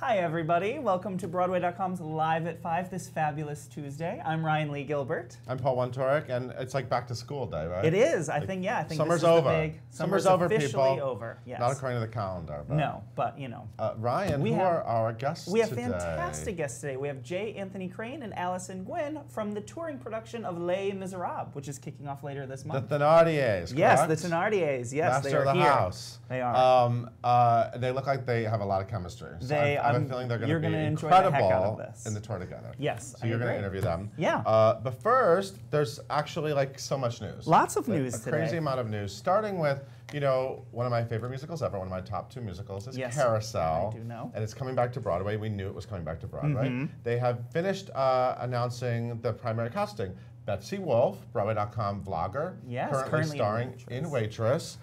Hi, everybody. Welcome to Broadway.com's Live at 5 this fabulous Tuesday. I'm Ryan Lee Gilbert. I'm Paul Wontorek, and it's like back to school day, right? It is. I think summer's this is over. The big, Summer's over, officially people. over. Yes. Not according to the calendar. But, no, but you know. Ryan, who are our guests today? We have fantastic guests today. We have J. Anthony Crane and Allison Guinn from the touring production of Les Miserables, which is kicking off later this month. The Thenardiers, Yes, correct? the Thenardiers. Yes, Master they are of the here. House. They are. They look like they have a lot of chemistry. So They, I have a feeling they're going to be enjoy the heck out incredible of this. in the tour together. Yes, So you're going to interview them. Yeah. But first, there's actually like so much news. Lots of news a today. Crazy amount of news. Starting with, you know, one of my favorite musicals ever, one of my top 2 musicals is Carousel. I do know. And it's coming back to Broadway. We knew it was coming back to Broadway. They have finished announcing the primary casting. Betsy Wolfe, Broadway.com vlogger, currently starring in Waitress.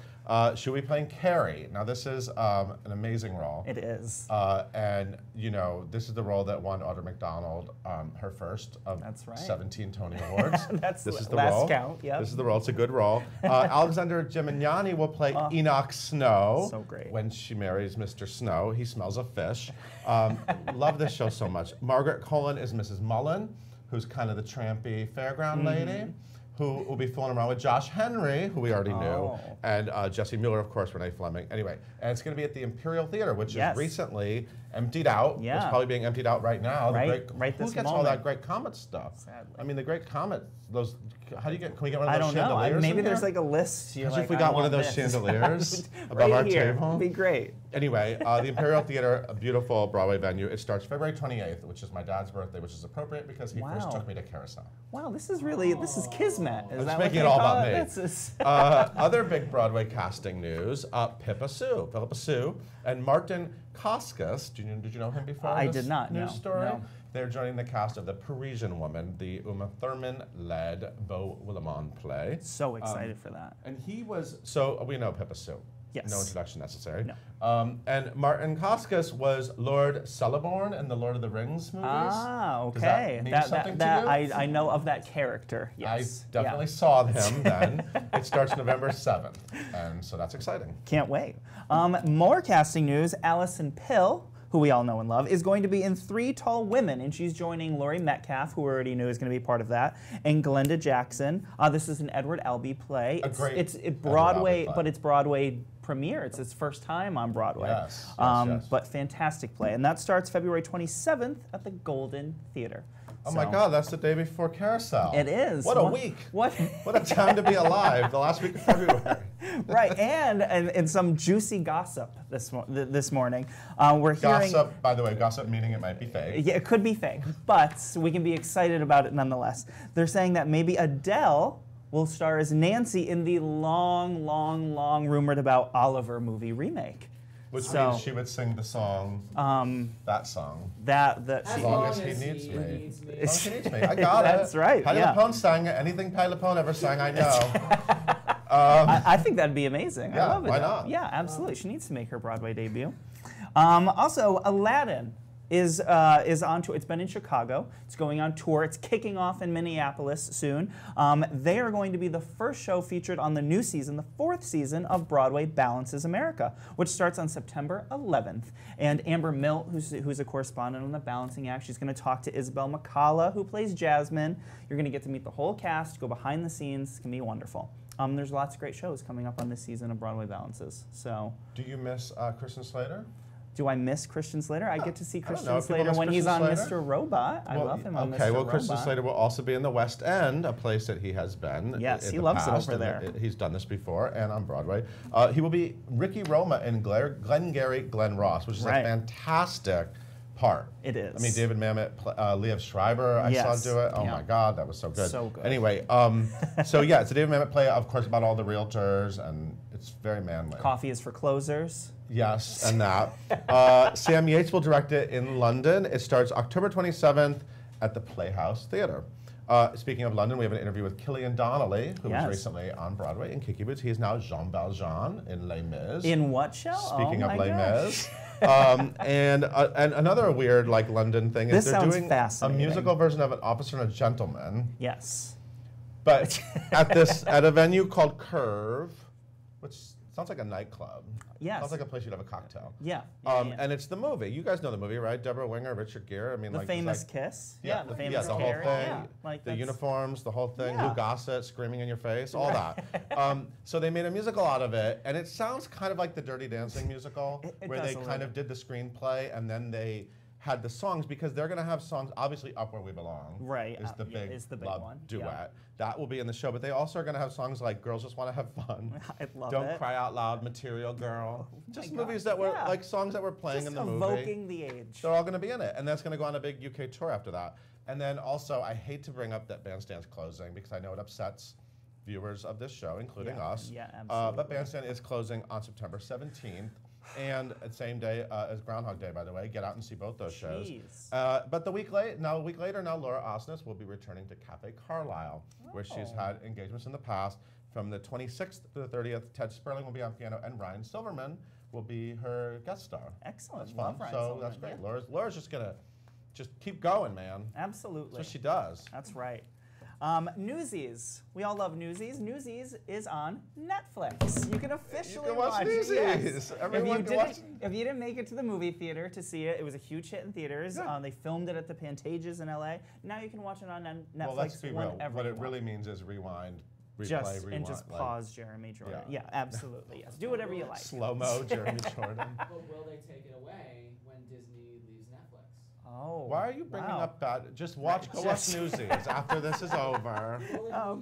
She'll be playing Carrie. Now this is an amazing role. It is. And you know, this is the role that won Audra McDonald her first of 17 Tony Awards. This is the last role. count, yep. This is the role. It's a good role. Alexander Gimignani will play Enoch Snow. So great. When she marries Mr. Snow. He smells of fish. Love this show so much. Margaret Colin is Mrs. Mullen, who's kind of the trampy fairground lady, who will be fooling around with Josh Henry, who we already knew, and Jesse Mueller, of course, Renee Fleming. Anyway, and it's going to be at the Imperial Theater, which is recently emptied out. Yeah. It's probably being emptied out right now. Right this Who gets all that Great Comet stuff? Sadly. I mean, the Great Comet, those, how do you get, can we get one of I those don't know. chandeliers Maybe in there's here? like a list. You're Imagine like, if we got one of those chandeliers above our table. It'd be great. Anyway, the Imperial Theater, a beautiful Broadway venue. It starts February 28th, which is my dad's birthday, which is appropriate because he first took me to Carousel. Wow, this is kismet. Is that making what it all call about it? me. Other big Broadway casting news, Philippa Sue, and Martin Koskis. Did you know him before? I did not, news no. story? No. They're joining the cast of The Parisian Woman, the Uma Thurman-led Beau Willimon play. So excited for that. And he was, so we know Pippa Sue. Yes. No introduction necessary. No. And Martin Koskis was Lord Celeborn in the Lord of the Rings movies. Ah, okay. Does that mean something to you? I know of that character, yes. I definitely saw him then. It starts November 7th, and so that's exciting. Can't wait. More casting news, Allison Pill, who we all know and love, is going to be in 3 Tall Women, and she's joining Laurie Metcalf, who we already knew is going to be part of that, and Glenda Jackson. This is an Edward Albee play. It's Broadway, but it's Broadway premiere. It's its first time on Broadway. Yes, But fantastic play, and that starts February 27th at the Golden Theater. Oh my God, that's the day before Carousel. It is. What a week. What a time to be alive, the last week of February. Right, and some juicy gossip this morning. We're hearing... Gossip, by the way, gossip meaning it might be fake. Yeah, it could be fake, but we can be excited about it nonetheless. They're saying that maybe Adele will star as Nancy in the long rumored about Oliver movie remake. Which means she would sing the song, that song. As long as he needs me. As long as he needs me. I got it. That's right. Patti LuPone sang it. Anything Patti LuPone ever sang, I know. I think that'd be amazing. Yeah, I love it. Why not? Yeah, absolutely. She needs to make her Broadway debut. Also, Aladdin is on tour. It's been in Chicago. It's going on tour. It's kicking off in Minneapolis soon. They are going to be the first show featured on the new season, the 4th season of Broadway Balances America, which starts on September 11th. And Amber Milt, who's a correspondent on the Balancing Act, she's going to talk to Isabel McCalla, who plays Jasmine. You're going to get to meet the whole cast, go behind the scenes. It's going to be wonderful. There's lots of great shows coming up on this season of Broadway Balances. So, do you miss Christian Slater? Do I miss Christian Slater? I get to see Christian Slater when he's on Mr. Robot. I love him on Mr. Robot. Okay, well, Christian Slater will also be in the West End, a place that he has been. Yes, he loves it over there. He's done this before, and on Broadway. He will be Ricky Roma in Glengarry Glen Ross, which is a fantastic part. It is. I mean, David Mamet, Liev Schreiber, I saw do it. Oh my God, that was so good. So good. Anyway, so yeah, it's a David Mamet play, of course, about all the realtors, and it's very manly. Coffee is for closers. Yes, and that. Sam Yates will direct it in London. It starts October 27th at the Playhouse Theatre. Speaking of London, we have an interview with Killian Donnelly, who was recently on Broadway in Kiki Boots. He is now Jean Valjean in Les Mis. In what show? Speaking of Les Mis. And another weird London thing is they're doing a musical version of An Officer and a Gentleman. Yes. But at a venue called Curve, which Sounds like a nightclub. Yes. Sounds like a place you'd have a cocktail. Yeah. And it's the movie. You guys know the movie, right? Deborah Winger, Richard Gere. I mean, The like famous kiss. Yeah, the famous the whole carrot. thing. Yeah, like the that's- uniforms, the whole thing. Yeah. Lou Gossett screaming in your face, all that. So they made a musical out of it, and it sounds kind of like the Dirty Dancing musical, It where does they a kind little. of did the screenplay and then they had the songs, because they're going to have songs. Obviously, "Up Where We Belong" Right, is the yeah, big, is the big love one, duet. yeah. That will be in the show, but they also are going to have songs like "Girls Just Want to Have Fun," I love "Don't it. Cry Out Loud," "Material Girl," just God, movies that were yeah. like songs that were playing Just in the movie. evoking the age. They're all going to be in it, and that's going to go on a big UK tour after that. And then also, I hate to bring up that Bandstand's closing because I know it upsets viewers of this show, including us. Yeah, absolutely. But Bandstand is closing on September 17th, and the same day as Groundhog Day, by the way. Get out and see both those shows. But a week later, Laura Osnes will be returning to Cafe Carlisle, where she's had engagements in the past. From the 26th to the 30th, Ted Sperling will be on piano, and Ryan Silverman will be her guest star. Excellent. That's fun. Love Ryan So Silverman, that's great. yeah. Laura's just gonna keep going, man. Absolutely. That's what she does. That's right. Newsies. We all love Newsies. Newsies is on Netflix. You can officially watch it. Newsies. Yes. Everyone can watch it. If you didn't make it to the movie theater to see it, it was a huge hit in theaters. Yeah. They filmed it at the Pantages in LA. Now you can watch it on Netflix Well, let's be real. whenever What you it want. really means is rewind, replay, Just rewind. and just like pause Jeremy Jordan. Yeah. Yeah, absolutely. Yes. Do whatever you like. slow-mo Jeremy Jordan. But will they take it away when Disney leaves Netflix? Oh. Why are you bringing wow. up bad? Just watch. Go watch Newsies. After this is over,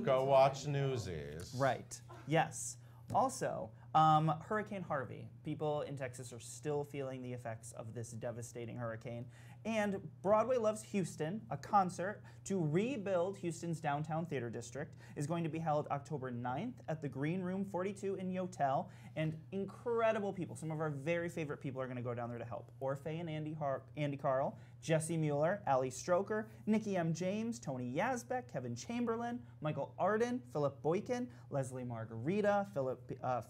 go watch Newsies. Right. Yes. Also, Hurricane Harvey. People in Texas are still feeling the effects of this devastating hurricane. And Broadway Loves Houston, a concert to rebuild Houston's downtown theater district, is going to be held October 9th at the Green Room 42 in Yotel. And incredible people, some of our very favorite people are going to go down there to help. Orfeh and Andy Carl, Jesse Mueller, Ali Stroker, Nikki M. James, Tony Yazbek, Kevin Chamberlain, Michael Arden, Philip Boykin, Leslie Margarita,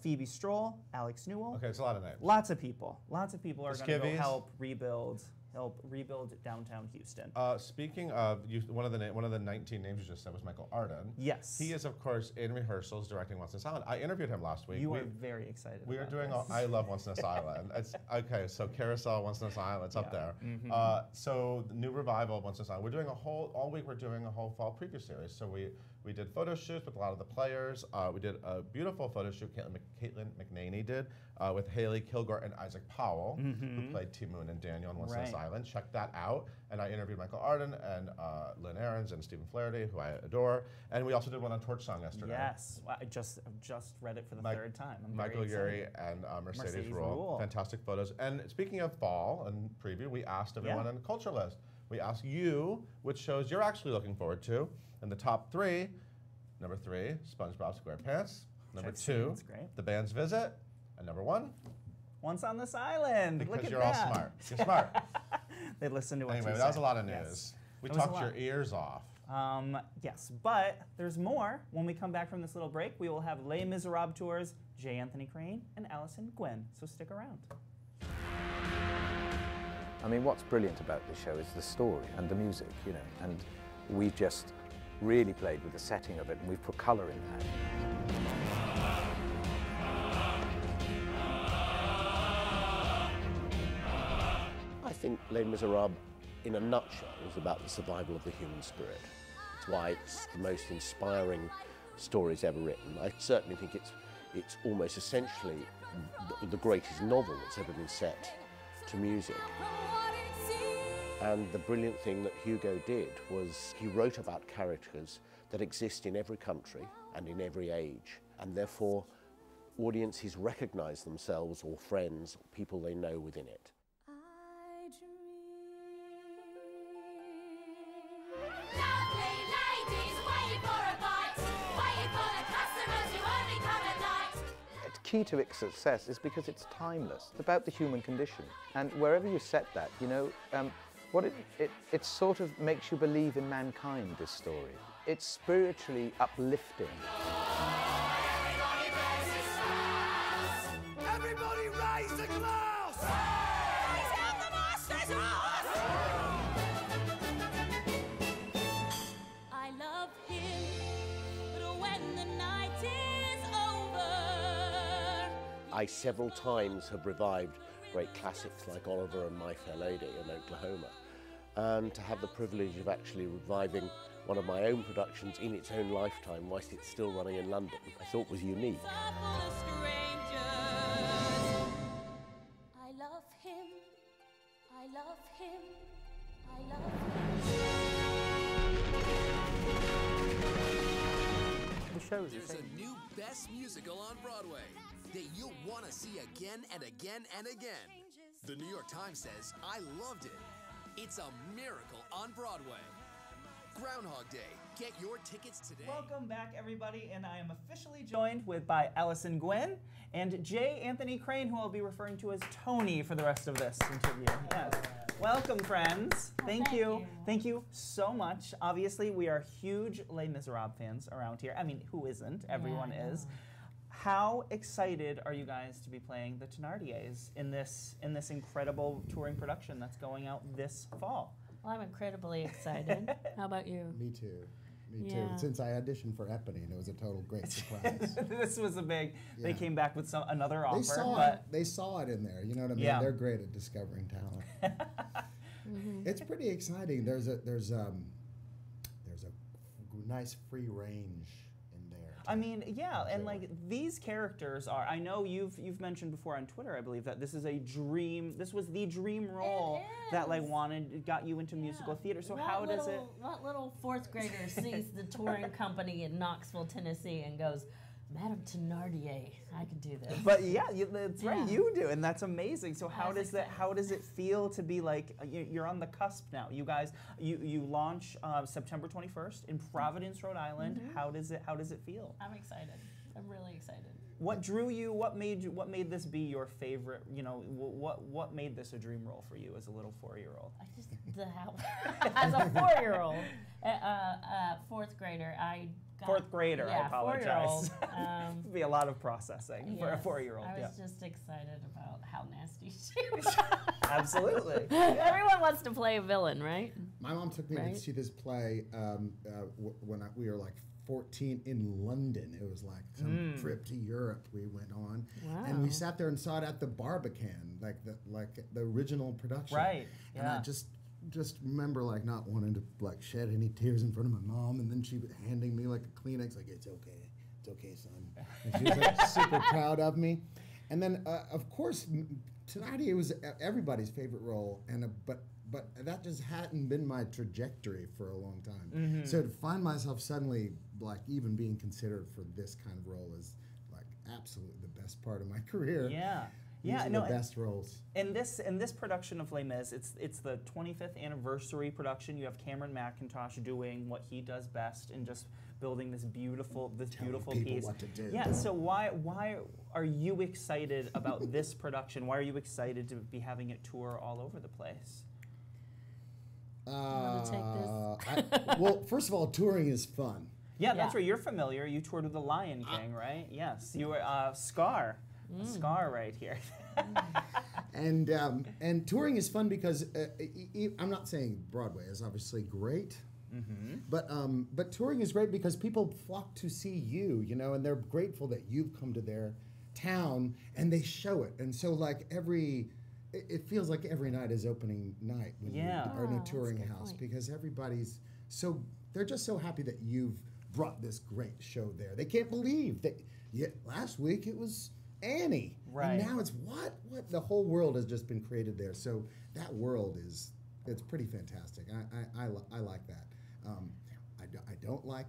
Phoebe Stroll, Alex Newell. Okay, it's a lot of names. Lots of people. Lots of people are The going to go Skivvies. help rebuild downtown Houston. Speaking of, one of the 19 names you just said was Michael Arden. Yes. He is, of course, in rehearsals directing Once in a Silent. I interviewed him last week. You are very excited. We are about doing. this. I love Once in a Silent. It's okay. So Carousel, Once in a Silent, it's up Yeah. there. So the new revival of Once in a Silent. We're doing all week. We're doing a whole fall preview series. So we did photo shoots with a lot of the players. We did a beautiful photo shoot. Caitlin McNaney did with Haley Kilgore and Isaac Powell, who played T. Moon and Daniel in Once in a Right. Silent. Check that out. And I interviewed Michael Arden and Lynn Ahrens and Stephen Flaherty, who I adore. And we also did one on Torch Song yesterday. Yes. Well, I just read it for the third time. I'm very Michael excited. Urie and Mercedes Mercedes Rule. Rule. Fantastic photos. And speaking of fall and preview, we asked everyone Yeah. on the culture list. We asked you which shows you're actually looking forward to. And the top three, number 3, SpongeBob SquarePants. Number I've seen, 2, it's great. The Band's Visit. And number 1, Once on this island. Look because at you're that. all smart. You're smart. They listen to what Anyway, you that was say. a lot of news. Yes. We That was a talked your lot. ears off. Yes, but there's more. When we come back from this little break, we will have Les Miserables tours, J. Anthony Crane, and Allison Guinn. So stick around. I mean, what's brilliant about this show is the story and the music, you know, and we've just really played with the setting of it, and we've put colour in that. I think Les Miserables, in a nutshell, is about the survival of the human spirit. It's why it's the most inspiring stories ever written. I certainly think it's almost essentially the greatest novel that's ever been set to music. And the brilliant thing that Hugo did was he wrote about characters that exist in every country and in every age, and therefore audiences recognise themselves or friends, or people they know within it. Lovely ladies, waiting for a bite, waiting for the customers who only come at night. The key to its success is because it's timeless. It's about the human condition. And wherever you set that, you know, it sort of makes you believe in mankind, this story. It's spiritually uplifting. Everybody raise a glass! Raise out the master's wrath! I love him, but when the night is over, I several times have revived great classics like Oliver and My Fair Lady in Oklahoma. And to have the privilege of actually reviving one of my own productions in its own lifetime whilst it's still running in London, I thought was unique. I love him, I love him, I love him. The shows. There's a new best musical on Broadway that you'll want to see again and again and again. The New York Times says, I loved it. It's a miracle on Broadway. Groundhog Day. Get your tickets today. Welcome back, everybody, and I am officially joined by Allison Guinn and J. Anthony Crane, who I'll be referring to as Tony for the rest of this interview. Yes. Welcome, friends. Thank you. Thank you so much. Obviously, we are huge Les Miserables fans around here. I mean, who isn't? Everyone is. How excited are you guys to be playing the Thénardiers in this incredible touring production that's going out this fall? Well, I'm incredibly excited. How about you? Me too. Me Yeah. too. Since I auditioned for Eponine, it was a total great surprise. This was a big. They Yeah. came back with another offer. They saw it in there. You know what I mean? Yeah. They're great at discovering talent. It's pretty exciting. There's a nice free range in there. I mean, yeah, and Enjoy. like these characters are. I know you've mentioned before on Twitter, I believe, that this is a dream. This was the dream role that like got you into musical theater. So how does it? What little fourth grader sees the touring company in Knoxville, Tennessee, and goes, "Madame Thénardier, I could do this." But yeah, that's right. Yeah. You do, and that's amazing. So how That's does that? exciting. How does it feel to be like you're on the cusp now? You guys, you launch September 21st in Providence, Rhode Island. How does it feel? I'm excited. I'm really excited. What drew you? What made this be your favorite? You know, what made this a dream role for you as a little 4-year-old? I just as a 4-year-old, fourth grader, I got, Fourth grader, I yeah, apologize. 4-year-old. It'd be a lot of processing for a Yes, 4-year-old. I Yeah, was just excited about how nasty she was. absolutely. Everyone wants to play a villain, right? My mom took me Right? to see this play when we were like 14 in London. It was like some trip to Europe we went on, and we Wow. sat there and saw it at the Barbican, like the original production. Right, And I yeah. just remember like not wanting to like shed any tears in front of my mom, and then she was handing me like a Kleenex, like it's okay, son. And she was like super proud of me. And then of course, Thénardier was everybody's favorite role, but that just hadn't been my trajectory for a long time. So to find myself suddenly like even being considered for this kind of role is like absolutely the best part of my career. Yeah. These Yeah, are no, the best roles. In this production of Les Mis, it's the 25th anniversary production. You have Cameron McIntosh doing what he does best and just building this beautiful people piece. what to do. Yeah. So why are you excited about this production? Why are you excited to be having it tour all over the place? wanna take Well, first of all, touring is fun. Yeah, that's Yeah. right. You're familiar. You toured with the Lion King, right? Yes. You were Scar. Scar right here. And touring is fun because I'm not saying Broadway is obviously great, but touring is great because people flock to see you, you know, and they're grateful that you've come to their town and they show it. And so like it feels like every night is opening night when Yeah. you are in Oh, a that's a touring good house point. because they're just so happy that you've brought this great show there. They can't believe that last week it was Annie. Right. And now it's what the whole world has just been created there. So that world it's pretty fantastic. I like that. I don't like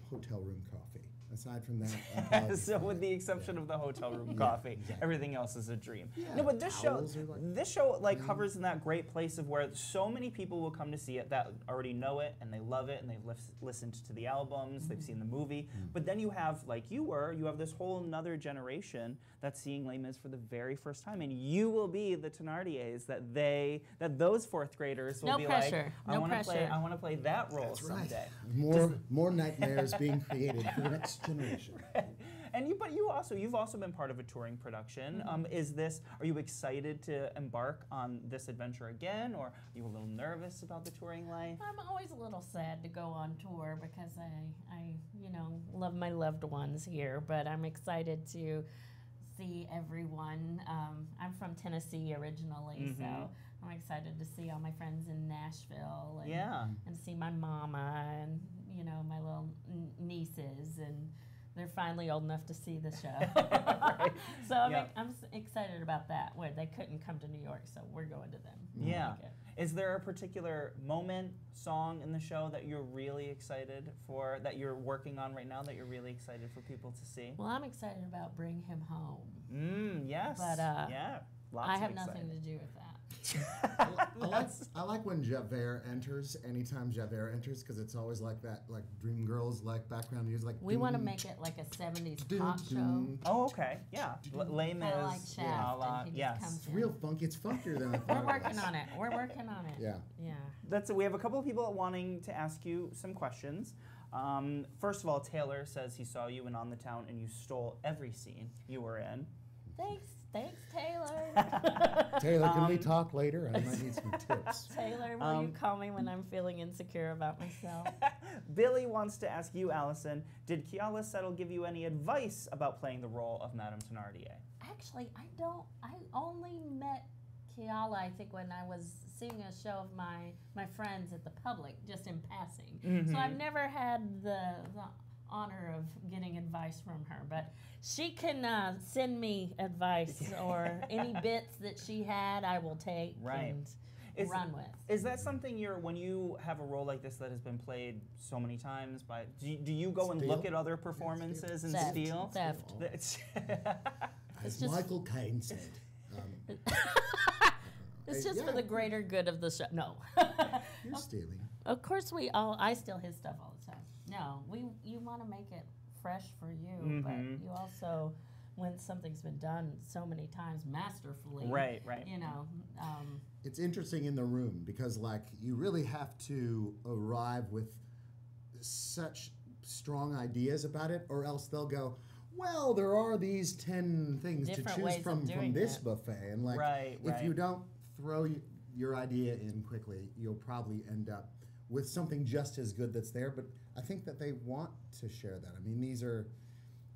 hotel room coffee. Aside from that, I'm probably So with fine. the exception of the hotel room coffee, exactly. everything else is a dream. Yeah, No, but this towels are like- this show like hovers in that great place of where so many people will come to see it that already know it and they love it and they've listened to the albums, they've seen the movie. But then you have like you have this whole another generation that's seeing Les Mis for the very first time, and you will be the Thénardiers that those fourth graders will No be pressure. like, No pressure. I want to play that role That's right. someday. More nightmares being created for the next generation. And you've also been part of a touring production. Are you excited to embark on this adventure again, or are you a little nervous about the touring life? I'm always a little sad to go on tour because I love my loved ones here, but I'm excited to see everyone. I'm from Tennessee originally, so I'm excited to see all my friends in Nashville and see my mama and, you know, my little nieces, and they're finally old enough to see the show. So I'm excited about that, where they couldn't come to New York, so we're going to them. Yeah. Is there a particular moment, song in the show that you're really excited for, that you're working on right now, that you're really excited for people to see? Well, I'm excited about Bring Him Home. Yes. But yeah, lots I of have excitement. nothing to do with that. I like when Javert enters. Anytime Javert enters, because it's always like that, like Dreamgirls, like background music. Like We want to make it like a 70s pop show. Oh, okay. Yeah. Les Mis. Kinda like Shaft, and he just yes. comes It's in. real funky. It's funkier than I thought. We're it working was. on it. We're working on it. Yeah. Yeah. We have a couple of people wanting to ask you some questions. First of all, Taylor says he saw you in On the Town and you stole every scene you were in. Thanks, Taylor. Taylor, can we talk later? I might need some tips. Taylor, will you call me when I'm feeling insecure about myself? Billy wants to ask you, Allison, did Keala Settle give you any advice about playing the role of Madame Thénardier? Actually, I don't. I only met Keala, I think, when I was seeing a show of my friends at the Public, just in passing. So I've never had the honor of getting advice from her, but she can send me advice or any bits that she had, I will take and run with. Is that something when you have a role like this that has been played so many times by, do you go and look at other performances and steal? Theft. As Michael Caine said. It's just for the greater good of the show. No. You're stealing. Of course I steal his stuff all the time. No, you want to make it fresh for you, but you also, when something's been done so many times masterfully, right. You know. It's interesting in the room because, like, you really have to arrive with such strong ideas about it, or else they'll go, well, there are these 10 things Different to choose ways from doing this it. buffet, and like, if you don't throw your idea in quickly, you'll probably end up with something just as good that's there. But I think that they want to share that. I mean,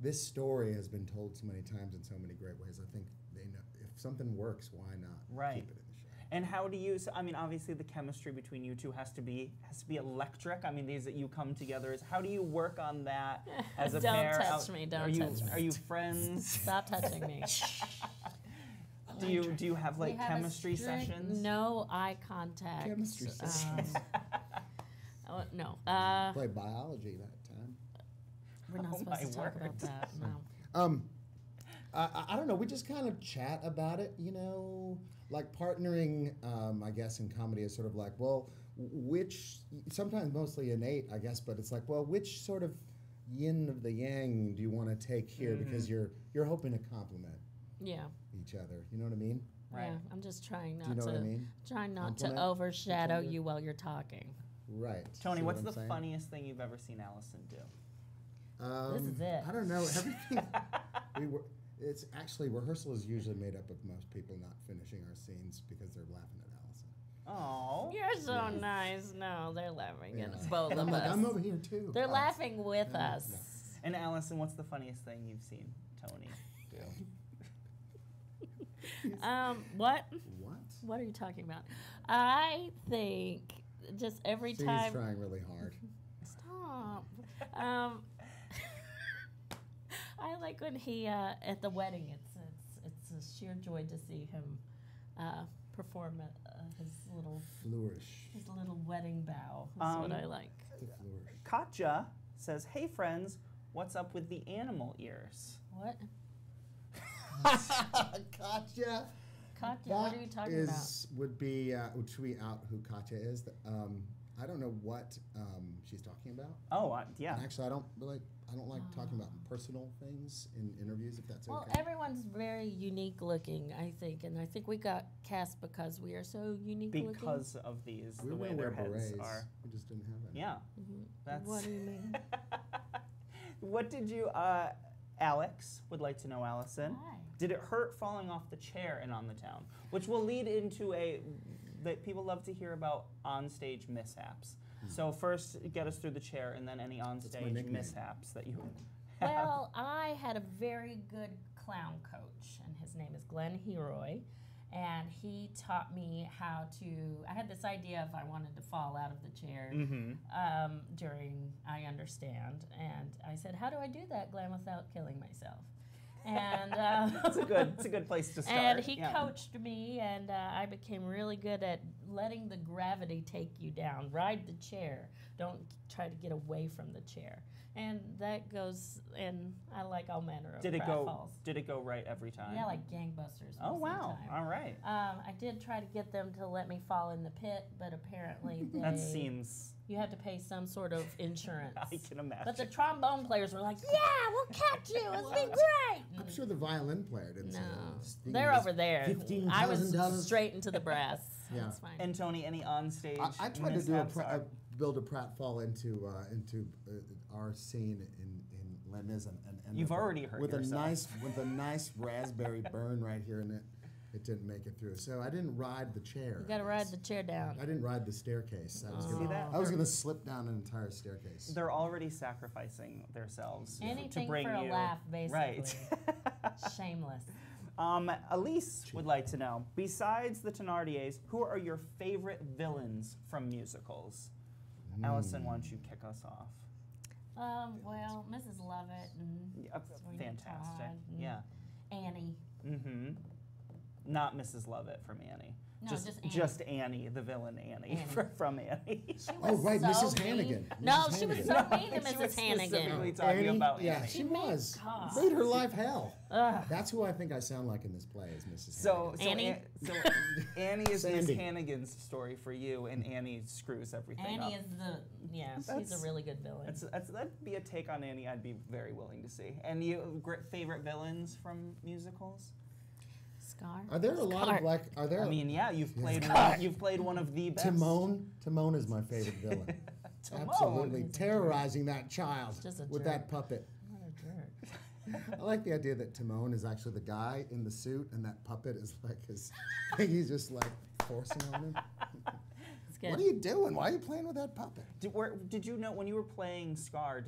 this story has been told so many times in so many great ways. I think they know if something works, why not keep it in the show? And how do you? I mean, obviously the chemistry between you two has to be electric. I mean, these that you come together. How do you work on that as a pair? Don't touch me. Don't touch me. Are you friends? Stop touching me. Do you have like chemistry sessions? No eye contact. Chemistry sessions. No. Play biology that time. We're not supposed to talk about that. No. I don't know. We just kind of chat about it, you know. Like partnering, I guess, in comedy is sort of like, well, which sometimes mostly innate, I guess, but it's like, well, which sort of yin of the yang do you want to take here because you're hoping to complement each other. You know what I mean? Right. Yeah, I'm just trying not Do you know to what I mean? trying not Compliment to overshadow each other? you while you're talking. Right. Tony, See what's what the I'm saying? funniest thing you've ever seen Allison do? This is it. I don't know. Everything it's actually, rehearsal is usually made up of most people not finishing our scenes because they're laughing at Allison. Oh. You're so nice. No, they're laughing at both I'm of like, us. I'm over here too. They're laughing with us. No. And Allison, what's the funniest thing you've seen Tony do? What? What? What are you talking about? I think just every She's time. trying really hard. Stop. I like when he at the wedding. It's a sheer joy to see him perform his little wedding bow. That's what I like. The flourish. Katja says, "Hey friends, what's up with the animal ears?" What? Katja. Katja, what are you talking about? Would be, tweet out who Katja is. I don't know what she's talking about. Oh, yeah. And actually, I don't like talking about personal things in interviews, if that's Well, okay. everyone's very unique looking, I think, and I think we got cast because we are so unique looking. Because of these, We the were way their wear heads berets. are. We just didn't have any. Yeah. That's. What do you mean? What did you, Alex would like to know, Allison. Hi. Did it hurt falling off the chair in On the Town? Which will lead into that people love to hear about onstage mishaps. So first, get us through the chair, and then any onstage nickname. mishaps that you have. Well, I had a very good clown coach, and his name is Glenn Heroy. And he taught me how to, I had this idea if I wanted to fall out of the chair during I Understand. And I said, how do I do that, Glenn, without killing myself? And it's a good place to start. And he coached me, and I became really good at letting the gravity take you down. Ride the chair. Don't try to get away from the chair. And that goes, and I like all manner of pratfalls. Did it go right every time? Yeah, like gangbusters. Oh, most wow. of the time. All right. I did try to get them to let me fall in the pit, but apparently That seems... You have to pay some sort of insurance. I can imagine. But the trombone players were like, yeah, we'll catch you. It'll be great. I'm sure the violin player didn't say that. They're over there. $15,000. I was straight into the brass. Yeah. That's fine. And Tony, any on-stage I tried to mishaps? build a pratfall into our scene in Les Mis, and You've already heard with yourself. with a nice raspberry burn right here in it. It didn't make it through, so I didn't ride the chair. You got to ride the chair down. I didn't ride the staircase. I was See that? gonna slip down an entire staircase. They're already sacrificing themselves Anything to bring for you. a laugh, basically. Right. Shameless. Elise would like to know, besides the Thénardiers, who are your favorite villains from musicals? Allison, why don't you kick us off? Well, Mrs. Lovett and Sweeney Fantastic. Todd and Yeah. Annie. Mm-hmm. Not Mrs. Lovett from Annie. No, just Annie, the villain Annie. From Annie. Oh, right, so Mrs. mean. Hannigan. No, Mrs. she was Hannigan. so mean to She was Mrs. Hannigan. specifically talking Annie? about Yeah, Annie. she was. God. Made her life hell. That's who I think I sound like in this play, is Mrs. So, Hannigan. so Annie is Miss Sandy. Hannigan's story for you, and Annie screws everything up. Annie is she's a really good villain. That'd be a take on Annie I'd be very willing to see. And you, favorite villains from musicals? Scar. Are there a lot of Are there? I mean, yeah, you've played one of the best. Timon is my favorite villain. Timon. Absolutely terrorizing that child Just a with jerk. that puppet. What a jerk. I like the idea that Timon is actually the guy in the suit, and that puppet is like his. He's just like forcing on him. It's good. What are you doing? Why are you playing with that puppet? Did you know when you were playing Scar?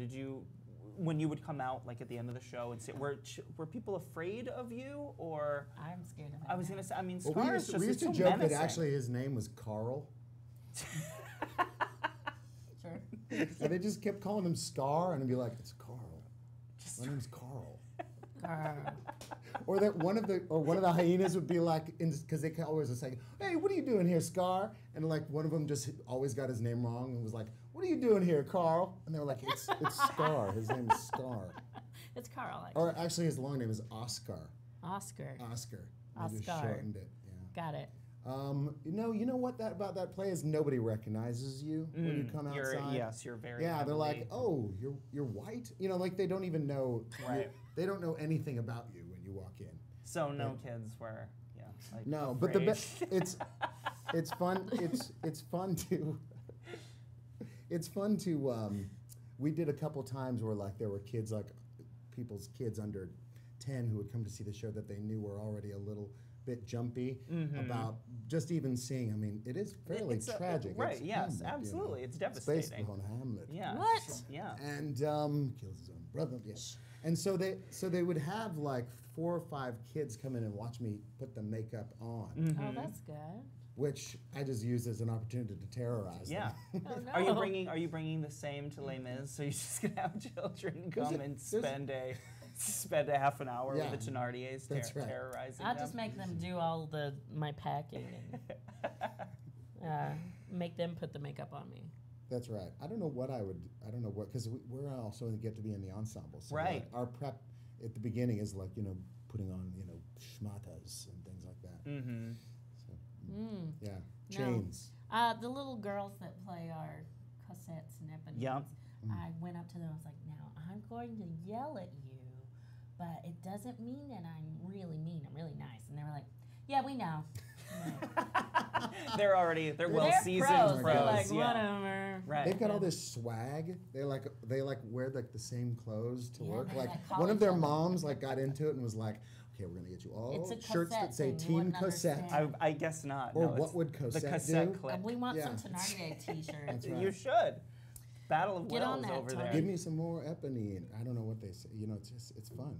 When you would come out like at the end of the show and say, were people afraid of you, or? I'm scared of him. I was gonna say, I mean, Well, Scar we is used just to so joke menacing. that actually his name was Carl. Sure. And they just kept calling him Scar, and I'd be like, "It's Carl. My name's Carl." Or that one of the hyenas would be like, because they always would say, "Hey, what are you doing here, Scar?" And like one of them just always got his name wrong and was like, "What are you doing here, Carl?" And they were like, "It's Scar. His name is Scar." It's Carl, actually. Or actually, his long name is Oscar. Oscar. Oscar. They just Oscar. shortened it. Yeah. Got it. You know what about that play is nobody recognizes you when you come outside. You're very. Yeah, they're like, heavily- "Oh, you're white." You know, like they don't even know. Right. They don't know anything about you when you walk in. So no kids were, like No, afraid. but it's fun. It's fun to. It's fun to. We did a couple times where like there were kids, like people's kids under 10 who would come to see the show that they knew were already a little bit jumpy about just even seeing. I mean, it is fairly tragic. Right? It's yes, Hamlet, absolutely. You know. It's It's devastating. based on Hamlet. Yeah. What? Yeah. And kills his own brother. Yes. And so they would have like 4 or 5 kids come in and watch me put the makeup on, Oh, that's good. which I just used as an opportunity to terrorize Yeah. them. Oh, no. Are you bringing the same to Les Mis? So you're just gonna have children come and spend a half an hour Yeah, with the Thénardiers that's right. terrorizing I'll them? just make them do all my packing and make them put the makeup on me. That's right. I don't know what, because we're also get to be in the ensemble. So Right. like, our prep at the beginning is like, putting on, schmatas and things like that. Mm-hmm. So, yeah. No. Chains. The little girls that play our Cosettes and Eponines, Yep. I went up to them. I was like, "Now I'm going to yell at you, but it doesn't mean that I'm really mean. I'm really nice." And they were like, "Yeah, we know." They're well They're seasoned pros. They're pros. like, yeah. whatever. Right. They've got all this swag. They wear like the same clothes to Yeah, work. they Like call one of each their other. moms like got into it and was like, "Okay, we're gonna get you all It's a shirts that Cosette say thing, you Team wouldn't Cosette." understand. I guess not. Or No, what it's would the Cosette cassette do? clip. We want Yeah. some Thénardier t-shirts. That's right. You should. Battle of Get on Wills that, over Tony. there. Give me some more eponine. I don't know what they say. You know, it's fun.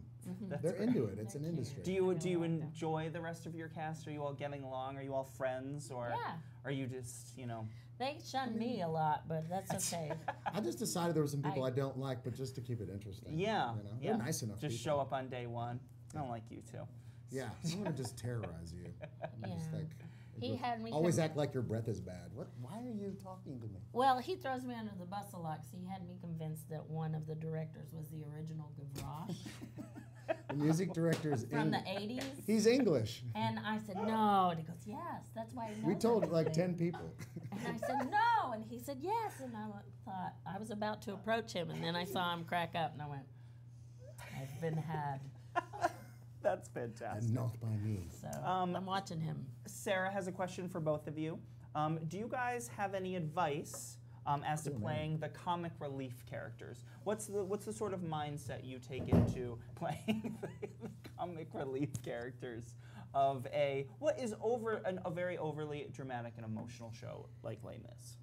They're into it. It's an industry. Do you enjoy the rest of your cast? Are you all getting along? Are you all friends, or Yeah. are you just They shun me a lot, but that's okay. I just decided there were some people I don't like, but just to keep it interesting. Yeah, You know? yeah. They're nice enough Just people. show up on day one. I don't like you too. Yeah, I'm gonna just terrorize you. Just Yeah. like, He had me always con- act like your breath is bad. What? Why are you talking to me? Well, he throws me under the bus a lot because he had me convinced that one of the directors was the original Gavroche The music director is from the 80s. He's English. And I said, no. And he goes, yes, that's why he knows We told like everything." 10 people. And I said, no. And he said, yes. And I thought, I was about to approach him. And then I saw him crack up. And I went, I've been had. That's fantastic. And not by me. So I'm watching him. Sarah has a question for both of you. Do you guys have any advice as to playing the comic relief characters? What's the sort of mindset you take into playing the comic relief characters of what is a very overly dramatic and emotional show like Les Mis?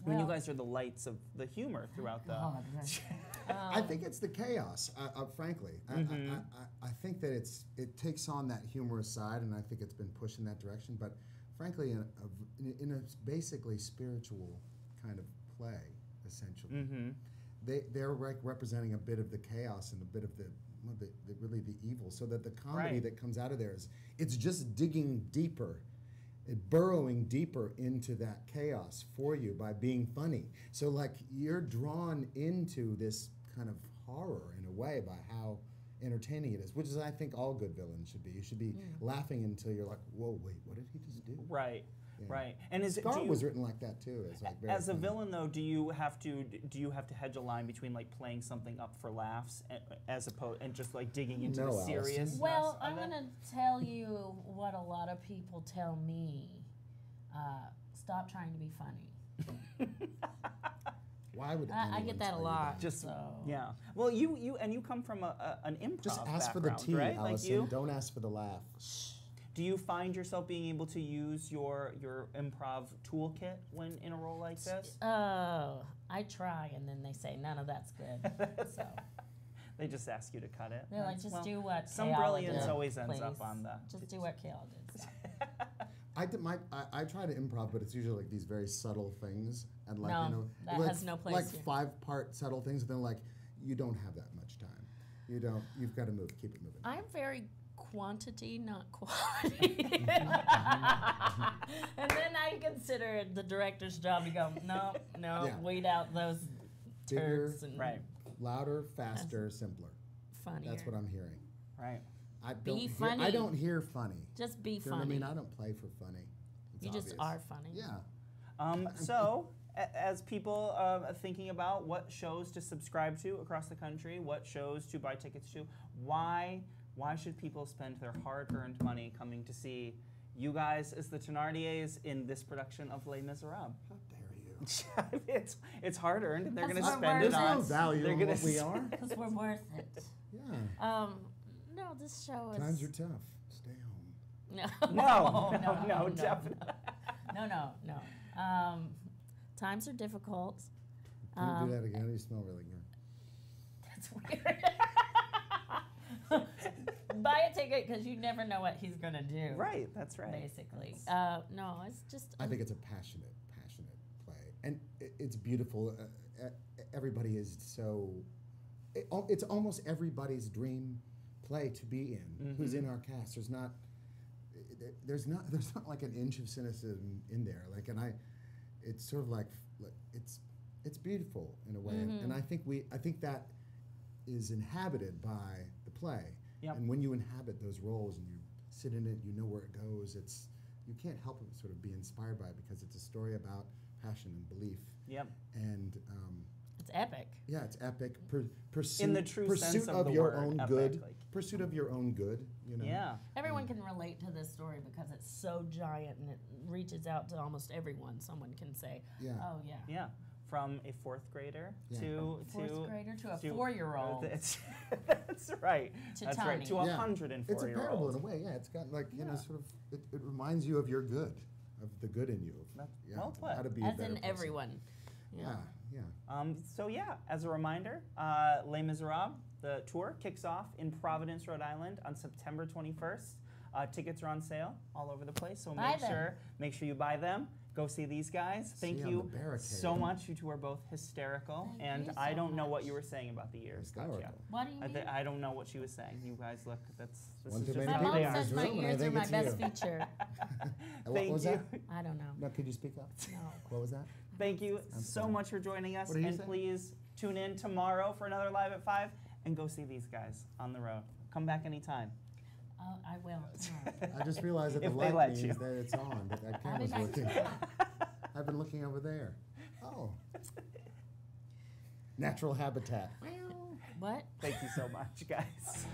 When you guys are the lights of the humor throughout the. God, right. I think it's the chaos. Frankly, I think that it takes on that humorous side, and I think it's been pushed in that direction. But frankly, in a basically spiritual kind of play, essentially, they're representing a bit of the chaos and a bit of the really the evil. So that the comedy that comes out of there it's just digging deeper. Burrowing deeper into that chaos for you by being funny. So like you're drawn into this kind of horror in a way by how entertaining it is, which is I think all good villains should be. You should be laughing until you're like, whoa, wait, what did he just do? Right. Yeah. Right. And Scar was written like that too. It's like very as a funny. villain though, do you have to hedge a line between like playing something up for laughs as opposed and just like digging into the Allison. seriousness? Well, of I'm it? going to tell you what a lot of people tell me. Stop trying to be funny. Why would I anyone get that a tell you lot. Just so. yeah. Well, you come from an improv Just ask for the background, tea, right? Allison. Like you. Don't ask for the laugh. Do you find yourself being able to use your improv toolkit when in a role like this? Oh, I try, and then they say none of that's good. So They just ask you to cut it. they're like, just do what some Kayala brilliance did, always ends please. up on the. Just do what Kayla did. Stop. I try to improv, but it's usually like these very subtle things, and like No, you know, that like, has no place like here. 5-part subtle things. And then like you don't have that much time. You don't. You've got to move. Keep it moving. I'm very quantity, not quality. And then I consider it the director's job to go, no, Yeah. weed out those Bigger, turds and louder, faster, simpler. funnier. That's what I'm hearing. Right. I Be don't hear, funny. I don't hear funny. Just be You know what I funny. mean? I don't play for funny. It's You just obvious. are funny. Yeah. So, as people are thinking about what shows to subscribe to across the country, what shows to buy tickets to, why should people spend their hard-earned money coming to see you guys as the Thénardiers in this production of Les Miserables? How dare you? it's hard-earned, and they're going to That's spend what it we're on. There's no value they're in gonna what we s- are. Because we're worth it. Yeah. No, this show is. Times are tough. Stay home. No, definitely. No. Times are difficult. Can you do that again? You smell really good. That's weird. Buy a ticket because you never know what he's gonna do. Right, that's right. Basically, no, it's just. I think it's a passionate play, and it's beautiful. Everybody is so. It's almost everybody's dream play to be in. Who's in our cast? There's not like an inch of cynicism in there. Like, it's sort of like it's beautiful in a way, and I think that is inhabited by the play. Yep. And when you inhabit those roles and you sit in it, you know where it goes. You can't help but sort of be inspired by it because it's a story about passion and belief. Yep. And It's epic. yeah, it's epic. Pursuit, In the true pursuit sense of the your word, own epic, good. like- Pursuit of your own good. You know. Yeah. Everyone can relate to this story because it's so giant and it reaches out to almost everyone. Someone can say, Yeah. "Oh yeah." Yeah. From a fourth grader Yeah. to Fourth grader to a to- 4-year-old. That's right. To That's Tony. right. To Yeah. 104-year-olds. It's a parable in a way. Yeah, it's got like you know sort of it reminds you of your good, of the good in you. That's Yeah, well put. How to be a As better in person. everyone. Yeah, So yeah, as a reminder, Les Miserables, the tour kicks off in Providence, Rhode Island on September 21st. Tickets are on sale all over the place, so make sure you buy them. Go see these guys. Thank you so much. You two are both hysterical, and I don't know what you were saying about the ears. Katya. What do you mean? I don't know what she was saying. You guys look. This One is too just many how My they mom are. says my ears are my best feature. Thank was you. that? I don't know. No, could you speak up? No. What was that? Thank you I'm so sorry. much for joining us, What did you and say? please tune in tomorrow for another Live at 5, and go see these guys on the road. Come back anytime. Oh, I will. I just realized that the If they light let means you. that it's on, that that camera's nice. working. I've been looking over there. Oh. Natural habitat. What? Thank you so much, guys.